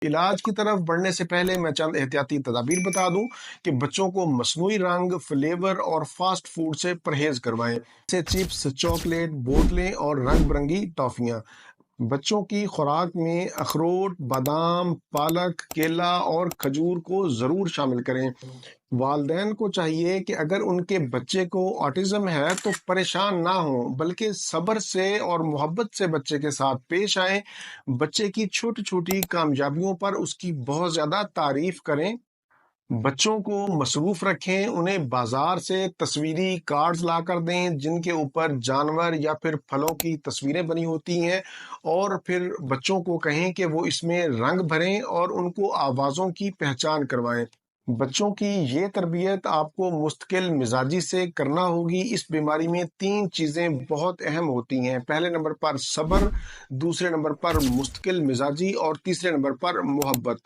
علاج کی طرف بڑھنے سے پہلے میں چند احتیاطی تدابیر بتا دوں کہ بچوں کو مصنوعی رنگ، فلیور اور فاسٹ فوڈ سے پرہیز کروائیں، جیسے چپس، چاکلیٹ، بوتلیں اور رنگ برنگی ٹافیاں۔ بچوں کی خوراک میں اخروٹ، بادام، پالک، کیلا اور کھجور کو ضرور شامل کریں۔ والدین کو چاہیے کہ اگر ان کے بچے کو آٹزم ہے تو پریشان نہ ہوں، بلکہ صبر سے اور محبت سے بچے کے ساتھ پیش آئیں۔ بچے کی چھوٹی چھوٹی کامیابیوں پر اس کی بہت زیادہ تعریف کریں۔ بچوں کو مصروف رکھیں، انہیں بازار سے تصویری کارڈز لا کر دیں جن کے اوپر جانور یا پھر پھلوں کی تصویریں بنی ہوتی ہیں، اور پھر بچوں کو کہیں کہ وہ اس میں رنگ بھریں اور ان کو آوازوں کی پہچان کروائیں۔ بچوں کی یہ تربیت آپ کو مستقل مزاجی سے کرنا ہوگی۔ اس بیماری میں 3 چیزیں بہت اہم ہوتی ہیں۔ پہلے نمبر پر صبر، دوسرے نمبر پر مستقل مزاجی اور تیسرے نمبر پر محبت۔